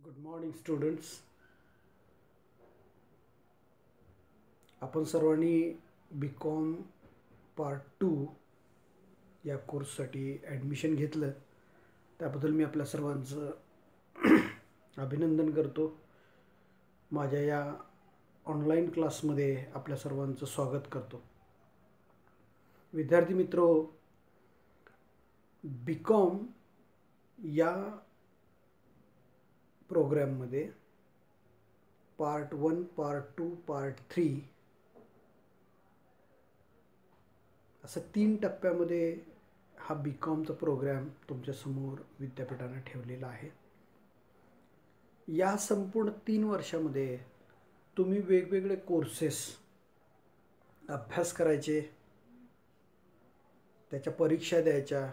Good morning students. आपण सर्वांनी बी com part 2 या कोर्ससाठी ॲडमिशन घेतलं, त्याबद्दल मी आपल्या सर्वांचं अभिनंदन करतो. माझ्या या ऑनलाईन क्लासमध्ये आपल्या सर्वांचं स्वागत करतो. विद्यार्थी मित्रो, बी कॉम या प्रोग्रॅममध्ये पार्ट 1, पार्ट 2, पार्ट 3 असं 3 टप्प्यामध्ये हा बी कॉमचा प्रोग्रॅम तुमच्यासमोर विद्यापीठाने ठेवलेला आहे. या संपूर्ण 3 वर्षामध्ये तुम्ही वेगवेगळे कोर्सेस अभ्यास करायचे, त्याच्या परीक्षा द्यायच्या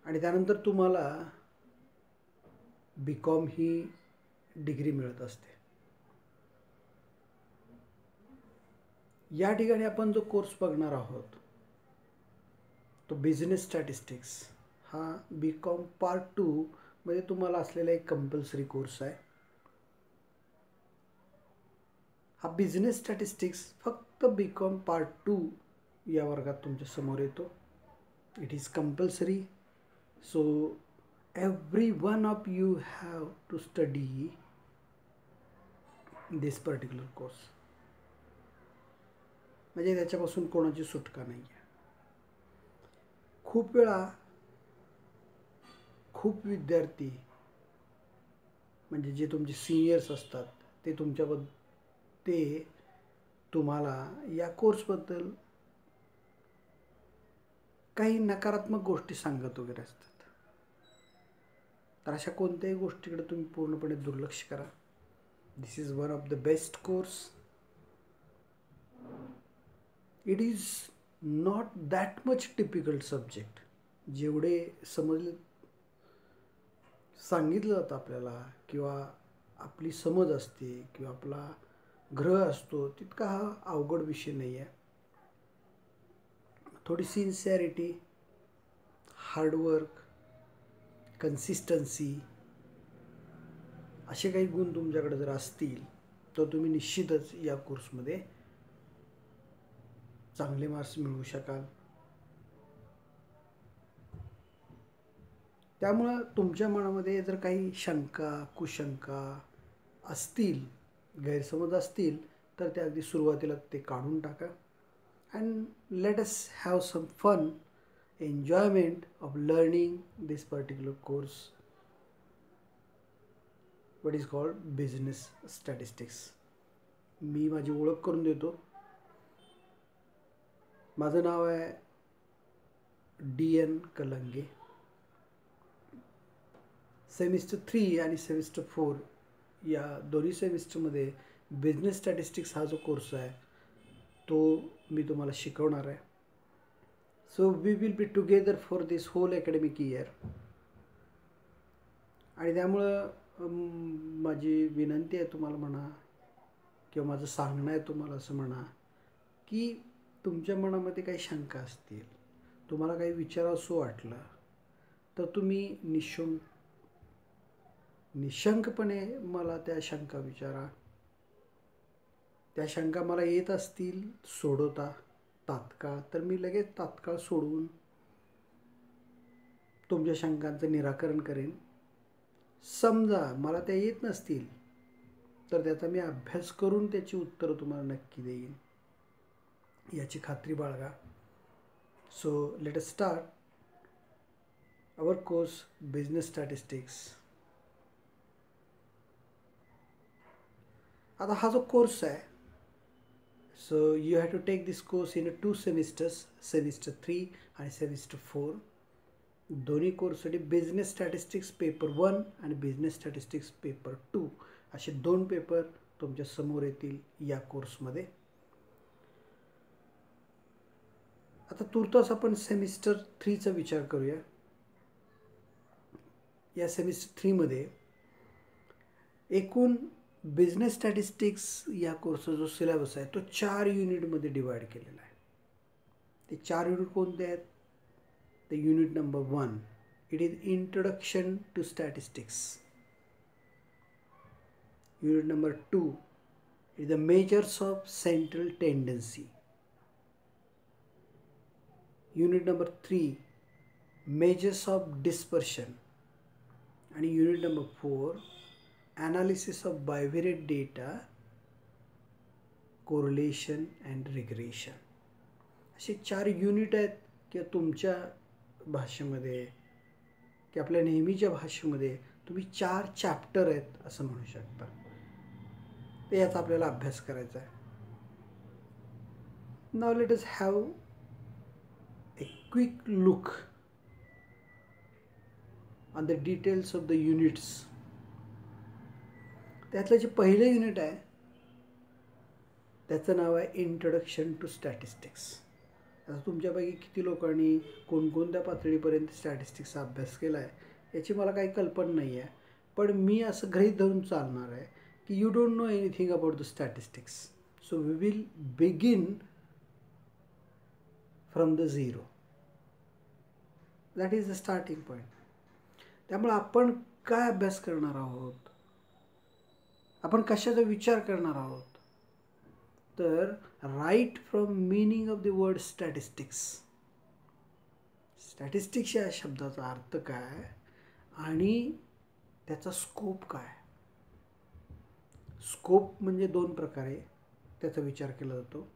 आणि त्यानंतर तुम्हाला बी कॉम ही डिग्री मिळत असते. या ठिकाणी आपण जो कोर्स बघणार आहोत तो बिझनेस स्टॅटिस्टिक्स हा बी कॉम पार्ट 2 मध्ये तुम्हाला असलेला एक कंपल्सरी कोर्स आहे. हा बिझनेस स्टॅटिस्टिक्स फक्त बी कॉम पार्ट 2 या वर्गात तुमच्या समोर येतो. It is compulsory, so every one of you have to study this particular course. म्हणजे त्याच्यापासून कोणाची सुटका नाही आहे. खूप वेळा खूप विद्यार्थी म्हणजे जे तुमचे सिनियर्स असतात ते तुम्हाला या कोर्सबद्दल काही नकारात्मक गोष्टी सांगत वगैरे असतात. तर अशा कोणत्याही गोष्टीकडे तुम्ही पूर्णपणे दुर्लक्ष करा. This is one of the best course. It is not that much difficult subject. जेवढे सांगितलं जातं आपल्याला किंवा आपली समज असते किंवा आपला ग्रह असतो तितका हा अवघड विषय नाही आहे. थोडी सिन्सिअरिटी, हार्डवर्क, कन्सिस्टन्सी असे काही गुण तुमच्याकडे जर असतील तर तुम्ही निश्चितच या कोर्समध्ये चांगले मार्क्स मिळवू शकाल. त्यामुळं तुमच्या मनामध्ये जर काही शंका कुशंका असतील, गैरसमज असतील तर ते अगदी सुरुवातीला ते काढून टाका. And let us have some fun enjoyment of learning this particular course what is called business statistics. मी माझी ओळख करून देतो. माझं नाव आहे DN कलंगे. सेमिस्टर 3 आणि सेमिस्टर 4 या दोन्ही सेमिस्टरमध्ये बिझनेस स्टॅटिस्टिक्स हा जो कोर्स आहे तो मी तुम्हाला शिकवणार आहे. So we will be together for this whole academic year. आणि त्यामुळं माझी विनंती आहे तुम्हाला म्हणा किंवा माझं सांगणं आहे तुम्हाला असं म्हणा की तुमच्या मनामध्ये काही शंका असतील, तुम्हाला काही विचारावंसं वाटलं तर तुम्ही निशंकपणे मला त्या शंका विचारा. त्या शंका मला येत असतील सोडवता तात्काळ तर मी लगेच तात्काळ सोडवून तुमच्या शंकांचं निराकरण करेन. समजा मला त्या येत नसतील तर त्याचा मी अभ्यास करून त्याची उत्तरं तुम्हाला नक्की देईन याची खात्री बाळगा. सो लेट अस स्टार्ट आवर कोर्स बिझनेस स्टॅटिस्टिक्स. आता हा जो कोर्स आहे, so you have to take this course in 2 semesters, semester 3 आणि semester 4. दोन्ही कोर्ससाठी बिझनेस स्टॅटिस्टिक्स पेपर 1 आणि बिझनेस स्टॅटिस्टिक्स पेपर 2 असे 2 पेपर तुमच्या समोर येतील या कोर्समध्ये. आता तुर्तास आपण सेमिस्टर 3चा विचार करूया. या सेमिस्टर 3 मध्ये एकूण बिझनेस स्टॅटिस्टिक्स या कोर्सचा जो सिलेबस आहे तो 4 युनिटमध्ये डिवाइड केलेला आहे. ते 4 युनिट कोणते आहेत? ते unit number 1 it is introduction to statistics. Unit number 2 is the measures of central tendency. Unit number 3, measures of dispersion. And unit number 4, analysis of bivariate data, correlation and regression. असे 4 unit आहेत किंवा तुमच्या भाषेमध्ये की आपल्या नेहमीच्या भाषेमध्ये तुम्ही 4 चॅप्टर आहेत असं म्हणू शकता. ते याचा आपल्याला अभ्यास करायचा आहे. Now let us have a quick look on the details of the units. त्यातलं जे पहिलं युनिट आहे त्याचं नाव आहे इंट्रोडक्शन टू स्टॅटिस्टिक्स. आता तुमच्यापैकी किती लोकांनी कोणकोणत्या पातळीपर्यंत स्टॅटिस्टिक्सचा अभ्यास केला आहे याची मला काही कल्पना नाही आहे, पण मी असं गृहीत धरून चालणार आहे की you don't know anything about the statistics. So we will begin from the zero. That is the starting point. त्यामुळे आपण काय अभ्यास करणार आहोत, आपण कशाचा विचार करणार आहोत, तर right from meaning of the word statistics. Statistics या शब्दाचा अर्थ काय आणि त्याचा स्कोप काय. स्कोप म्हणजे 2 प्रकारे त्याचा विचार केला जातो.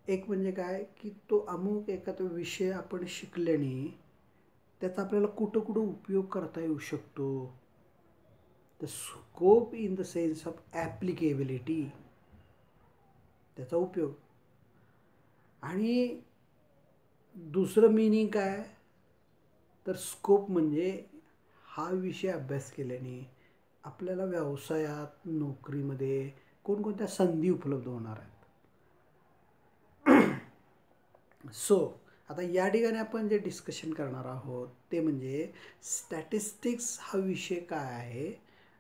एक म्हणजे काय की तो अमुक एखादा विषय आपण शिकल्याने त्याचा आपल्याला कुठं कुठं उपयोग करता येऊ शकतो. The scope in the sense of applicability, त्याचा उपयोग. आणि दुसरं मिनिंग काय तर स्कोप म्हणजे हा विषय अभ्यास केल्याने आपल्याला व्यवसायात नोकरीमध्ये कोणकोणत्या संधी उपलब्ध होणार आहेत. सो आता या ठिकाणी आपण जे डिस्कशन करणार आहोत ते म्हणजे स्टॅटिस्टिक्स हा विषय काय आहे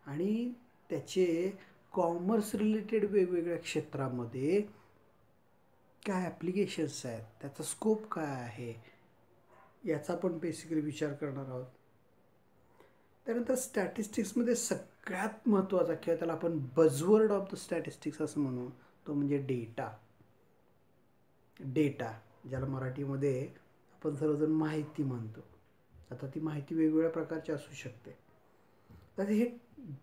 आणि त्याचे कॉमर्स रिलेटेड वेगवेगळ्या क्षेत्रामध्ये काय ॲप्लिकेशन्स आहेत, त्याचा स्कोप काय आहे याचा आपण बेसिकली विचार करणार आहोत. त्यानंतर स्टॅटिस्टिक्समध्ये सगळ्यात महत्त्वाचा किंवा त्याला आपण बझवर्ड ऑफ द स्टॅटिस्टिक्स असं म्हणू तो म्हणजे डेटा. डेटा ज्याला मराठीमध्ये आपण सर्वजण माहिती म्हणतो. आता ती माहिती वेगवेगळ्या प्रकारची असू शकते. तर हे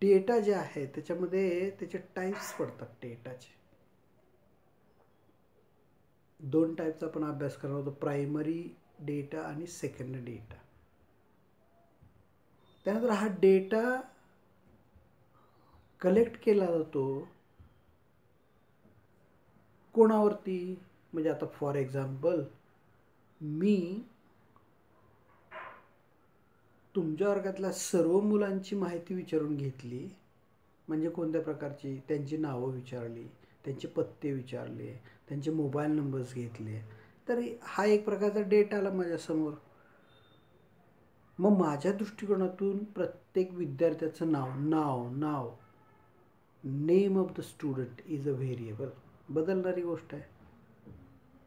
डेटा जे आहे त्याच्यामध्ये त्याचे टाईप्स पडतात. डेटाचे 2 टाईपचा आपण अभ्यास करणार होतो, प्रायमरी डेटा आणि सेकंडरी डेटा. त्यानंतर हा डेटा कलेक्ट केला जातो कोणावरती, म्हणजे आता फॉर एक्झाम्पल मी तुमच्या वर्गातल्या सर्व मुलांची माहिती विचारून घेतली, म्हणजे कोणत्या प्रकारची, त्यांची नावं विचारली, त्यांचे पत्ते विचारले, त्यांचे मोबाईल नंबर्स घेतले, तर हा एक प्रकारचा डेटा आला माझ्यासमोर. मग माझ्या दृष्टिकोनातून प्रत्येक विद्यार्थ्याचं नाव name of the student is a variable, बदलणारी गोष्ट आहे.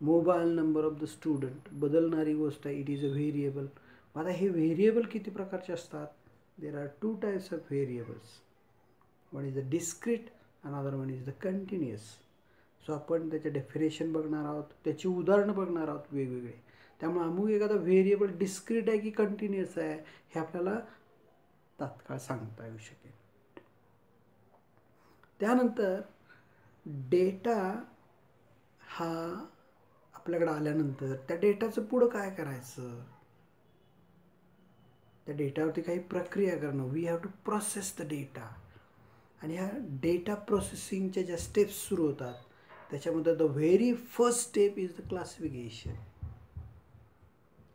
Mobile number of the student बदलणारी गोष्ट आहे, इट इज अ व्हेरिएबल. आता हे व्हेरिएबल किती प्रकारचे असतात. There are 2 types of variables. One is the discrete, another one is the continuous. So आपण त्याचे डेफिनेशन बघणार आहोत, त्याची उदाहरणं बघणार आहोत वेगवेगळे. त्यामुळे अमुक एखादा व्हेरिएबल डिस्क्रीट आहे की कंटिन्युअस आहे हे आपल्याला तात्काळ सांगता येऊ शकेल. त्यानंतर डेटा हा आपल्याकडे आल्यानंतर त्या डेटाचं पुढं काय करायचं, त्या डेटावरती काही प्रक्रिया करणं. We have to process the data. आणि ह्या डेटा प्रोसेसिंगच्या ज्या स्टेप्स सुरू होतात त्याच्यामध्ये the very first step is the classification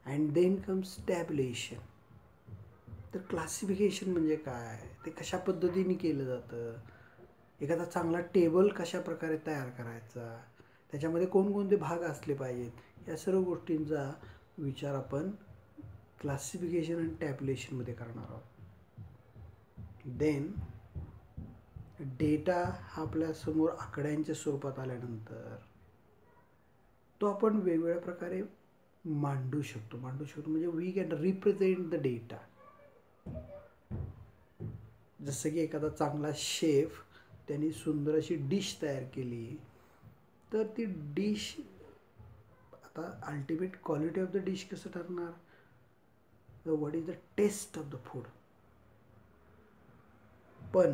and then comes tabulation. तर क्लासिफिकेशन म्हणजे काय, ते कशा पद्धतीने केलं जातं, एखादा चांगला टेबल कशा प्रकारे तयार करायचा, त्याच्यामध्ये कोणकोणते भाग असले पाहिजेत, या सर्व गोष्टींचा विचार आपण क्लासिफिकेशन आणि टॅब्युलेशनमध्ये करणार आहोत. देन डेटा हा आपल्यासमोर आकड्यांच्या स्वरूपात आल्यानंतर तो आपण वेगवेगळ्या प्रकारे मांडू शकतो म्हणजे we can represent the data. जसं की एखादा चांगला शेफ त्यांनी सुंदर अशी डिश तयार केली, तर ती डिश आता ultimate quality of the dish कसं ठरणार? What is the taste of the food. पण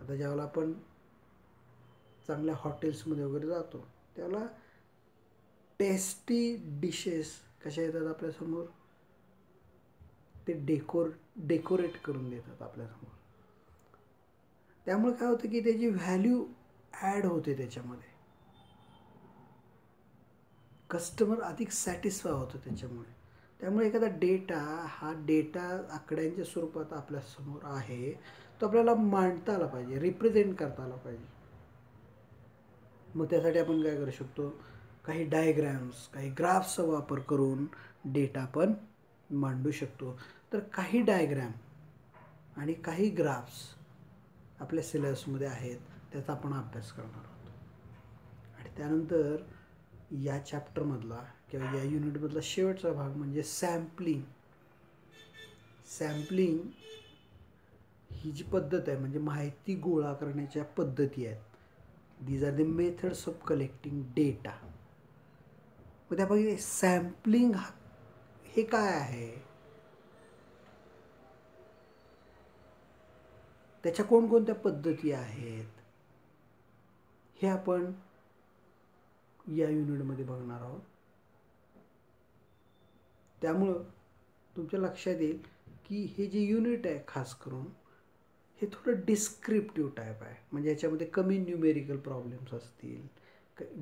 आता ज्यावेळेला आपण चांगल्या हॉटेल्समध्ये वगैरे जातो त्यावेळेला टेस्टी डिशेस कशा येतात आपल्यासमोर? ते डेकोरेट करून देतात आपल्यासमोर. त्यामुळे काय होतं की त्याची व्हॅल्यू ॲड होते त्याच्यामध्ये. कस्टमर अधिक सॅटिस्फाय होतं त्याच्यामुळे. त्यामुळे एखादा डेटा हा डेटा आकड्यांच्या स्वरूपात आपल्यासमोर आहे, तो आपल्याला मांडता आला पाहिजे, रिप्रेझेंट करता आला पाहिजे. मग त्यासाठी आपण काय करू शकतो? काही डायग्रॅम्स, काही ग्राफ्सचा वापर करून डेटा आपण मांडू शकतो. तर काही डायग्रॅम आणि काही ग्राफ्स आपल्या सिलेबसमध्ये आहेत, त्याचा आपण अभ्यास करणार आहोत. आणि त्यानंतर या चॅप्टरमधला किंवा या युनिटमधला शेवटचा भाग म्हणजे सॅम्पलिंग. सॅम्पलिंग ही जी पद्धत आहे म्हणजे माहिती गोळा करण्याच्या पद्धती आहेत. These are the methods of collecting data. मग त्यापैकी सॅम्पलिंग हे काय आहे? त्याच्या कोणकोणत्या पद्धती आहेत हे आपण या युनिटमध्ये बघणार आहोत. त्यामुळं तुमच्या लक्षात येईल की हे जे युनिट आहे खास करून हे थोडं डिस्क्रिप्टिव्ह टाईप आहे. म्हणजे याच्यामध्ये कमी न्यूमेरिकल प्रॉब्लेम्स असतील,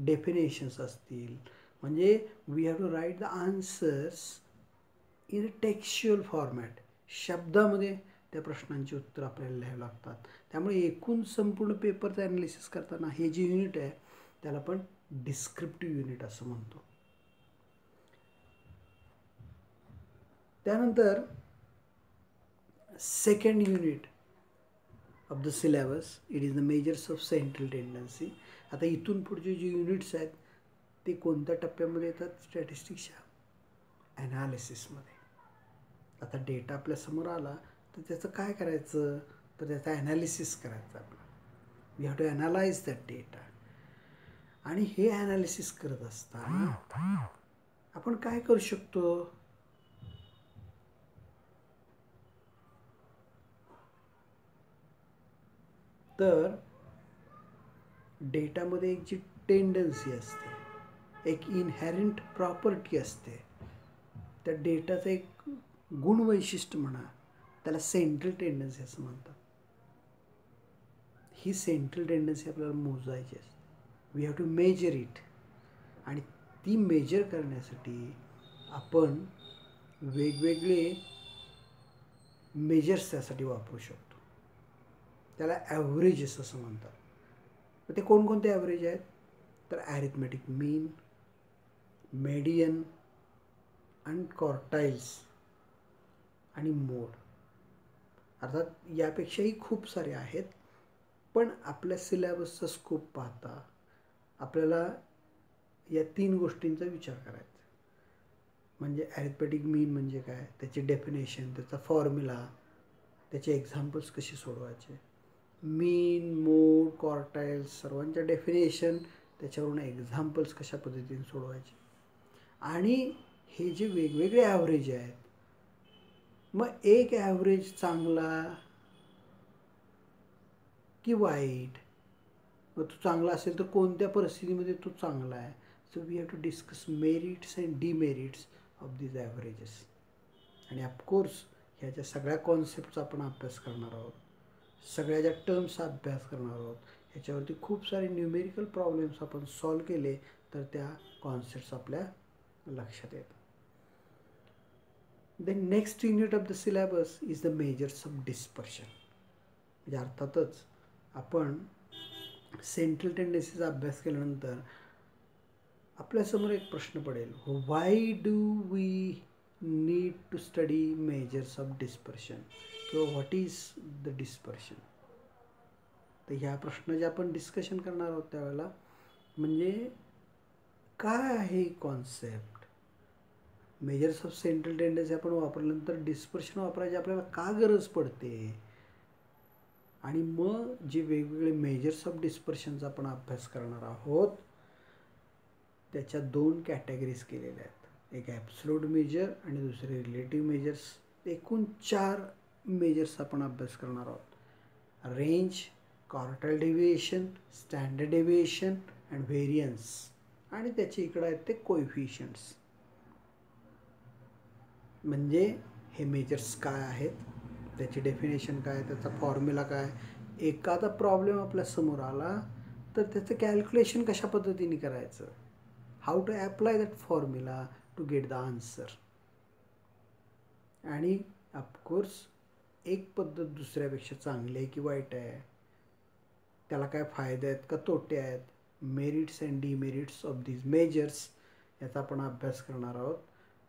डेफिनेशन्स असतील. म्हणजे we have to write the answers in a textual format. शब्दामध्ये त्या प्रश्नांची उत्तर आपल्याला लिहावी लागतात. त्यामुळे एकूण संपूर्ण पेपरचं ॲनालिसिस करताना हे जे युनिट आहे त्याला आपण डिस्क्रिप्टिव्ह युनिट असं म्हणतो. त्यानंतर second unit of the syllabus, it is the measures of central tendency. आता इथून पुढचे जे युनिट्स आहेत ते कोणत्या टप्प्यामध्ये येतात? स्टॅटिस्टिक्सच्या ॲनालिसिसमध्ये. आता डेटा आपल्यासमोर आला तर त्याचं काय करायचं? तर त्याचा ॲनालिसिस करायचं आपलं. We have to analyse that data. आणि हे ॲनालिसिस करत असताना आपण काय करू शकतो? तर डेटामध्ये एक जी टेंडन्सी असते, एक इनहॅरंट प्रॉपर्टी असते, त्या डेटाचं एक गुणवैशिष्ट्य म्हणा, त्याला सेंट्रल टेंडन्सी असं म्हणतात. ही सेंट्रल टेंडन्सी आपल्याला मोजायची असते. We have to measure it. आणि ती मेजर करण्यासाठी आपण वेगवेगळे मेजर्स त्यासाठी वापरू शकतो. त्याला ॲव्हरेजेस असं म्हणतात. तर ते कोणकोणते ॲव्हरेज आहेत? तर ॲरिथमेटिक मीन, मेडियन आणि क्वार्टाइल्स आणि मोड. अर्थात यापेक्षाही खूप सारे आहेत, पण आपल्या सिलेबसचा स्कोप पाहता आपल्याला या 3 गोष्टींचा विचार करायचा. म्हणजे ॲरिथमेटिक मीन म्हणजे काय, त्याची डेफिनेशन, त्याचा फॉर्म्युला, त्याचे एक्झाम्पल्स कसे सोडवायचे. मीन, मोड, क्वार्टाइल्स सर्वांच्या डेफिनेशन, त्याच्यावरून एक्झाम्पल्स कशा पद्धतीने सोडवायचे. आणि हे जे वेगवेगळे ॲव्हरेज आहेत, मग एक ॲव्हरेज चांगला की वाईट? मग तो चांगला असेल तर कोणत्या परिस्थितीमध्ये तो चांगला आहे? So we have to discuss merits and demerits of these averages. आणि ऑफकोर्स ह्याच्या सगळ्या कॉन्सेप्टचा आपण अभ्यास करणार आहोत, सगळ्या ज्या टर्म्सचा अभ्यास करणार आहोत. ह्याच्यावरती खूप सारे न्यूमेरिकल प्रॉब्लेम्स आपण सॉल्व केले तर त्या कॉन्सेप्ट्स आपल्या लक्षात येतात. The next unit of the syllabus is the measures of dispersion. म्हणजे अर्थातच आपण सेंट्रल टेंडन्सीचा अभ्यास केल्यानंतर आपल्यासमोर एक प्रश्न पडेल, why do we need to study measures of dispersion, किंवा व्हॉट इज द डिस्पर्शन. तर ह्या प्रश्नाचे आपण डिस्कशन करणार आहोत त्यावेळेला. म्हणजे काय आहे concept? Measures of central tendency आपण वापरल्यानंतर डिस्पर्शन वापरायची आपल्याला का गरज पडते? आणि मग जे वेगवेगळे मेजर्स ऑफ डिस्पर्शनचा आपण अभ्यास करणार आहोत त्याच्या 2 कॅटेगरीज केलेल्या आहेत. एक ॲब्सोल्यूट मेजर आणि दुसरे रिलेटिव्ह मेजर्स. एकूण 4 मेजर्स आपण अभ्यास करणार आहोत. Range, quartile deviation, standard deviation and variance, आणि त्याचे इकडे आहेत ते कोएफिशियंट्स. म्हणजे हे मेजर्स काय आहेत, त्याची डेफिनेशन काय, त्याचा फॉर्म्युला काय. एखादा प्रॉब्लेम आपल्या समोर आला तर त्याचं कॅल्क्युलेशन कशा पद्धतीने करायचं, how to apply that formula to get the answer. आणि ऑफकोर्स एक पद्धत दुसऱ्यापेक्षा चांगली आहे की वाईट आहे, त्याला काय फायदे आहेत का तोटे आहेत, merits and demerits of these measures याचा आपण अभ्यास करणार आहोत.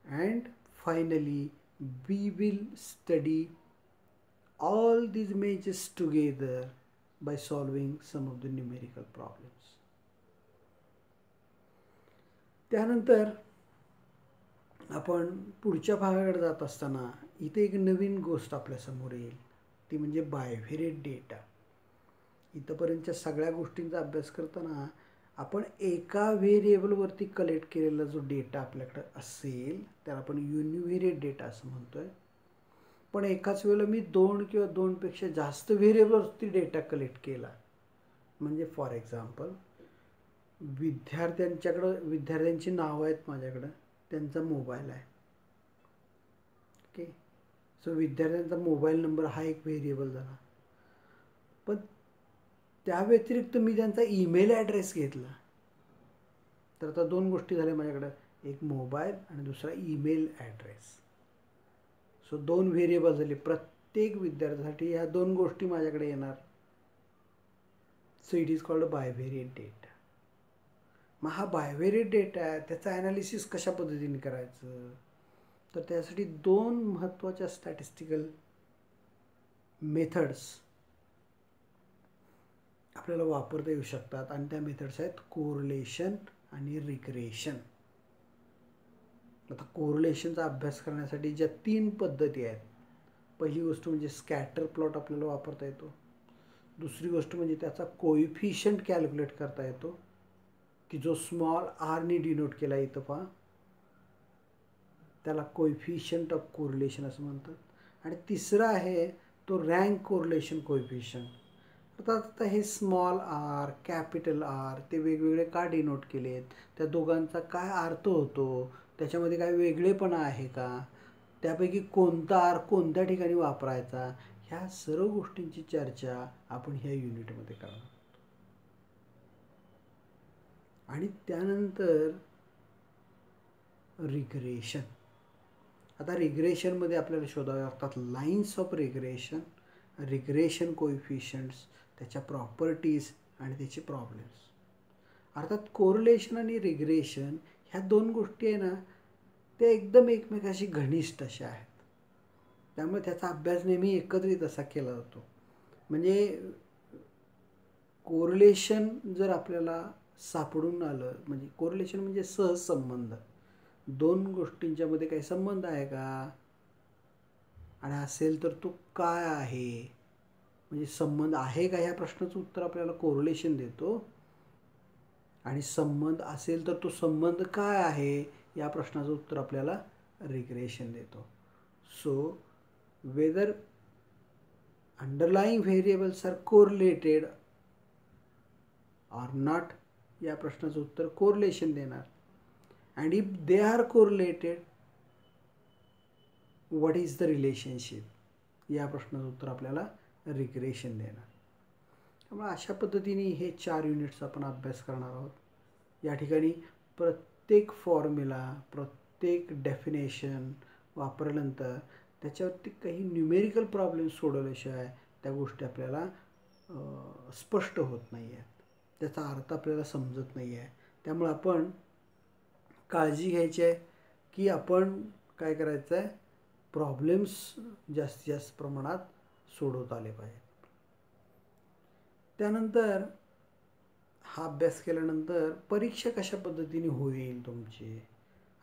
And finally we will study all these measures together by solving some of the numerical problems. त्यानंतर आपण पुढच्या भागाकडे जात असताना इथे एक नवीन गोष्ट आपल्या समोर येईल, ती म्हणजे बायव्हेरिएट डेटा. इथंपर्यंतच्या सगळ्या गोष्टींचा अभ्यास करताना आपण एका व्हेरिएबलवरती कलेक्ट केलेला जो डेटा आपल्याकडे असेल त्याला आपण युनिव्हेरिएट डेटा असं म्हणतोय. पण एकाच वेळेला मी 2 किंवा 2पेक्षा जास्त व्हेरिएबलवरती डेटा कलेक्ट केला. म्हणजे फॉर एक्झाम्पल विद्यार्थ्यांची नावं आहेत माझ्याकडं, त्यांचा मोबाईल आहे. ओके, सो विद्यार्थ्यांचा मोबाईल नंबर हा एक व्हेरिएबल झाला. पण त्या व्यतिरिक्त मी त्यांचा ईमेल ॲड्रेस घेतला तर आता 2 गोष्टी झाल्या माझ्याकडं, एक मोबाईल आणि दुसरा ईमेल ॲड्रेस. सो 2 व्हेरिएबल झाले. प्रत्येक विद्यार्थ्यासाठी ह्या 2 गोष्टी माझ्याकडे येणार. So it is called bivariate data. मग हा बायव्हेरिएट डेटा आहे, त्याचं ॲनालिसिस कशा पद्धतीने करायचं, तर त्यासाठी 2 महत्त्वाच्या स्टॅटिस्टिकल मेथड्स आपल्याला वापरता येऊ शकतात. आणि त्या मेथड्स आहेत कोरिलेशन आणि रिग्रेशन. आता कोरिलेशनचा अभ्यास करण्यासाठी ज्या 3 पद्धती आहेत, पहिली गोष्ट म्हणजे स्कॅटर प्लॉट आपल्याला वापरता येतो. दुसरी गोष्ट म्हणजे त्याचा कोएफिशियंट कॅल्क्युलेट करता येतो की जो स्मॉल आरने डिनोट केला येतो पहा, त्याला कोएफिशियंट ऑफ कोरिलेशन असं म्हणतात. आणि तिसरा आहे तो रँक कोरिलेशन कोएफिशियंट. आता हे स्मॉल आर, कॅपिटल आर ते वेगवेगळे का डिनोट केलेत, त्या दोघांचा काय अर्थ होतो, त्याच्यामध्ये काय वेगळेपणा आहे का, त्यापैकी कोणता आर कोणत्या ठिकाणी वापरायचा, ह्या सर्व गोष्टींची चर्चा आपण ह्या युनिटमध्ये करणार. आणि त्यानंतर रिग्रेशन. आता रिग्रेशनमध्ये आपल्याला शोधावे लागतात लाईन्स ऑफ रिग्रेशन, रिग्रेशन कोएफिशियंट्स, त्याच्या प्रॉपर्टीज आणि त्याचे प्रॉब्लेम्स. अर्थात कोरिलेशन आणि रिग्रेशन ह्या 2 गोष्टी आहे ना, त्या एकदम एकमेकाशी घनिष्ठ अशा आहेत. त्यामुळे त्याचा अभ्यास नेहमी एकत्रित असा केला जातो. म्हणजे कोरिलेशन जर आपल्याला सापडून आलं, म्हणजे कोरिलेशन म्हणजे सहसंबंध, 2 गोष्टींच्यामध्ये काही संबंध आहे का, आणि असेल तर तो काय आहे, म्हणजे संबंध आहे का ह्या प्रश्नाचं उत्तर आपल्याला कोरिलेशन देतो. आणि संबंध असेल तर तो संबंध काय आहे या प्रश्नाचं उत्तर आपल्याला रिग्रेशन देतो. So whether underlying variables are correlated or not या प्रश्नाचं उत्तर कोरिलेशन देणार. And if they are correlated what is the relationship या प्रश्नाचं उत्तर आपल्याला रिग्रेशन देणार. त्यामुळे अशा पद्धतीने हे 4 युनिट्स आपण अभ्यास करणार आहोत. या ठिकाणी प्रत्येक फॉर्म्युला, प्रत्येक डेफिनेशन वापरल्यानंतर त्याच्यावरती काही न्यूमेरिकल प्रॉब्लेम्स सोडवल्याशिवाय त्या गोष्टी आपल्याला स्पष्ट होत नाही आहेत, त्याचा अर्थ आपल्याला समजत नाही आहे. त्यामुळे आपण काळजी घ्यायची आहे की आपण काय करायचं आहे, प्रॉब्लेम्स जास्तीत जास्त प्रमाणात सोडवता आले पाहिजेत. त्यानंतर हा अभ्यास केल्यानंतर परीक्षा कशा पद्धतीने होईल तुमची.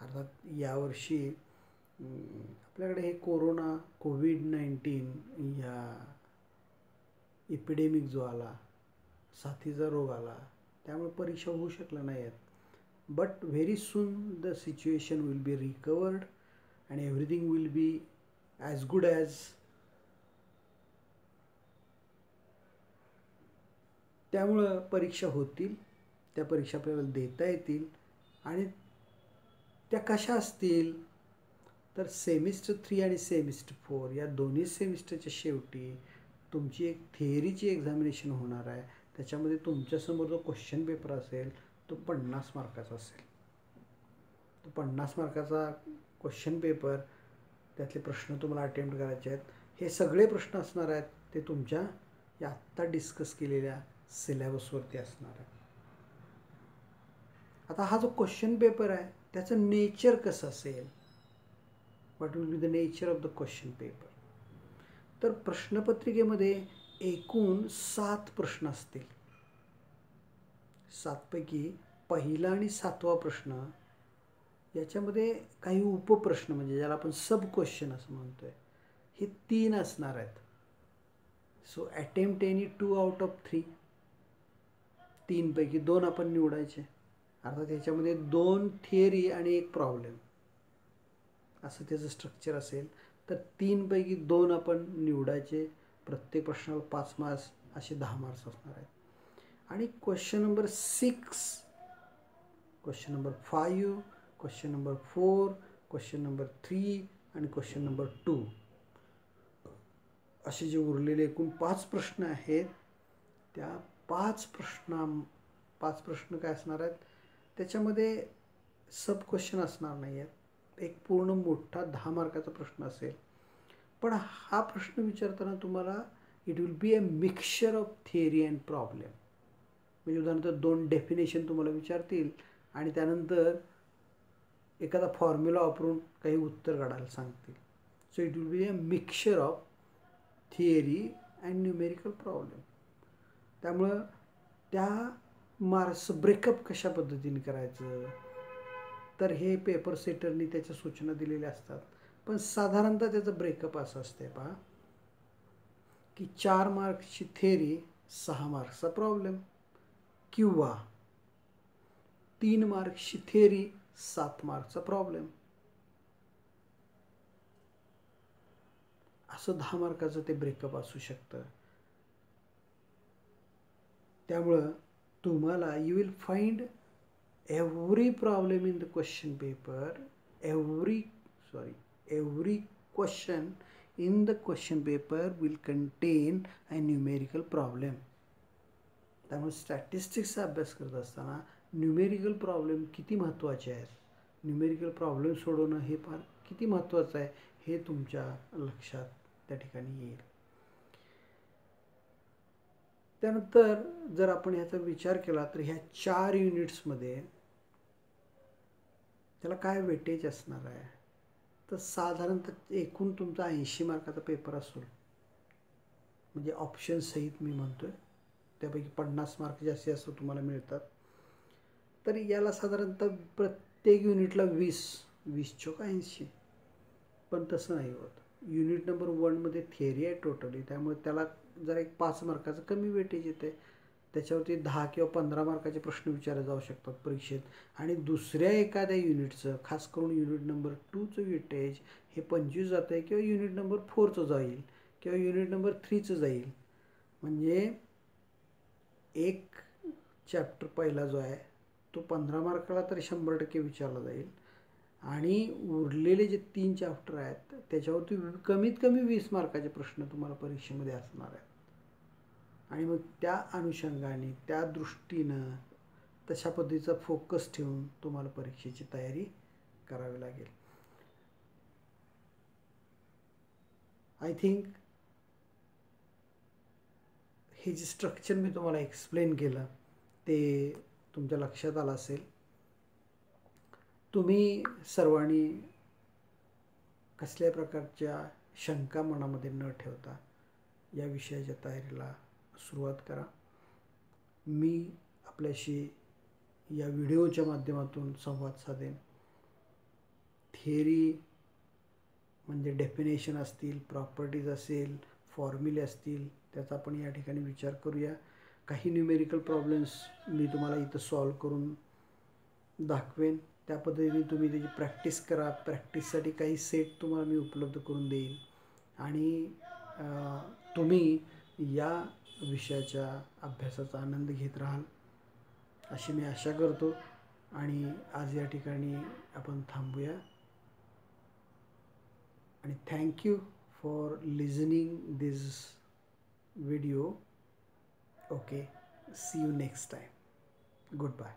अर्थात यावर्षी आपल्याकडे हे कोविड-19 या इपिडेमिक जो आला, साथीचा रोग आला, त्यामुळे परीक्षा होऊ शकल्या नाही आहेत. But very soon the situation will be recovered and everything will be as good as. त्यामुळं परीक्षा होतील, त्या परीक्षा आपल्याला देता येतील. आणि त्या कशा असतील तर सेमिस्टर 3 आणि सेमिस्टर 4 या दोन्ही सेमिस्टरच्या शेवटी तुमची एक थिअरीची एक्झामिनेशन होणार आहे. त्याच्यामध्ये तुमच्यासमोर जो क्वेश्चन पेपर असेल तो 50 मार्काचा असेल. तो 50 मार्काचा क्वेश्चन पेपर, त्यातले प्रश्न तुम्हाला अटेम्प्ट करायचे आहेत. हे सगळे प्रश्न असणार आहेत ते तुमच्या या आत्ता डिस्कस केलेल्या सिलेबसवरती असणार आहे. आता हा जो क्वेश्चन पेपर आहे त्याचं नेचर कसं असेल, what will be the nature of the question paper. तर प्रश्नपत्रिकेमध्ये एकूण 7 प्रश्न असतील. 7 पैकी पहिला आणि 7वा प्रश्न याच्यामध्ये काही उपप्रश्न म्हणजे ज्याला आपण सब क्वेश्चन असं म्हणतोय, हे 3 असणार आहेत. So attempt any 2 out of 3. 3 पैकी 2 आपण निवडायचे. अर्थात त्याच्यामध्ये 2 थिअरी आणि 1 प्रॉब्लेम असं त्याचं स्ट्रक्चर असेल. तर 3 पैकी 2 आपण निवडायचे. प्रत्येक प्रश्नाला 5 मार्क्स असे 10 मार्क्स असणार आहेत. आणि question number 6, question number 5, question number 4, question number 3 आणि क्वेश्चन नंबर 2 असे जे उरलेले एकूण 5 प्रश्न आहेत, त्या 5 प्रश्न काय असणार आहेत, त्याच्यामध्ये सब क्वेश्चन असणार नाही आहेत. एक पूर्ण मोठा 10 मार्काचा प्रश्न असेल. पण हा प्रश्न विचारताना तुम्हाला it will be a mixture of theory and problem. म्हणजे उदाहरणार्थ 2 डेफिनेशन तुम्हाला विचारतील आणि त्यानंतर एखादा फॉर्म्युला वापरून काही उत्तर काढायला सांगतील. So it will be a mixture of theory and numerical problem. त्यामुळं त्या मार्क्स ब्रेकअप कशा पद्धतीने करायचं, तर हे पेपर सेटरनी त्याच्या सूचना दिलेल्या असतात. पण साधारणतः त्याचं ब्रेकअप असं असते पहा, की 4 मार्क्सची थिअरी, 6 मार्क्सचा प्रॉब्लेम, किंवा 3 मार्क्सची थिअरी, 7 मार्क्सचा प्रॉब्लेम, असं 10 मार्काचं ते ब्रेकअप असू शकतं. त्यामुळं तुम्हाला you will find every problem in the question paper, every question in the question paper will contain a numerical problem. त्यामुळे स्टॅटिस्टिक्सचा अभ्यास करत असताना न्यूमेरिकल प्रॉब्लेम किती महत्त्वाचे आहेत, न्यूमेरिकल प्रॉब्लेम सोडवणं हे फार किती महत्त्वाचं आहे हे तुमच्या लक्षात त्या ठिकाणी येईल. त्यानंतर जर आपण ह्याचा विचार केला तर ह्या 4 युनिट्समध्ये त्याला काय वेटेज असणार आहे, तर साधारणतः एकूण तुमचा 80 मार्काचा पेपर असेल. म्हणजे ऑप्शन सहित मी म्हणतोय, त्यापैकी 50 मार्क जास्तीत जास्त तुम्हाला मिळतात. तर याला साधारणतः प्रत्येक युनिटला 20 चोक 80. पण तसं नाही होत. युनिट नंबर 1मध्ये थिअरी आहे टोटली, त्यामुळे त्याला जरा एक 5 मार्काचं कमी वेटेज येते. त्याच्यावरती 10 किंवा 15 मार्काचे प्रश्न विचारले जाऊ शकतात परीक्षेत. आणि दुसऱ्या एखाद्या युनिटचं, खास करून युनिट नंबर 2चं वेटेज हे 25 जातं आहे, किंवा युनिट नंबर 4चं जाईल, किंवा युनिट नंबर 3चं जाईल. म्हणजे एक चॅप्टर पहिला जो आहे तो 15 मार्काला तर 100% विचारला जाईल. आणि उरलेले जे 3 चॅप्टर आहेत त्याच्यावरती कमीत कमी 20 मार्काचे प्रश्न तुम्हाला परीक्षेमध्ये असणार आहेत. आणि मग त्या अनुषंगाने, त्या दृष्टीनं तशा पद्धतीचा फोकस ठेवून तुम्हाला परीक्षेची तयारी करावी लागेल. आय थिंक हे जे स्ट्रक्चर मी तुम्हाला एक्सप्लेन केलं ते तुमच्या लक्षात आलं असेल. तुम्ही सर्वांनी कसल्या प्रकारच्या शंका मनामध्ये न ठेवता या विषयाच्या तयारीला सुरुवात करा. मी आपल्याशी या व्हिडिओच्या माध्यमातून संवाद साधेन. थिअरी म्हणजे डेफिनेशन असतील, प्रॉपर्टीज असेल, फॉर्म्युले असतील त्याचा आपण या ठिकाणी विचार करूया. काही न्यूमेरिकल प्रॉब्लेम्स मी तुम्हाला इथं सॉल्व करून दाखवेन. त्या पद्धतीने तुम्ही त्याची प्रॅक्टिस करा. प्रॅक्टिससाठी काही सेट तुम्हाला मी उपलब्ध करून देईन आणि तुम्ही या विषयाच्या अभ्यासाचा आनंद घेत राहाल अशी मी आशा करतो. आणि आज या ठिकाणी आपण थांबूया आणि thank you for listening this video. Okay, see you next time. Good bye.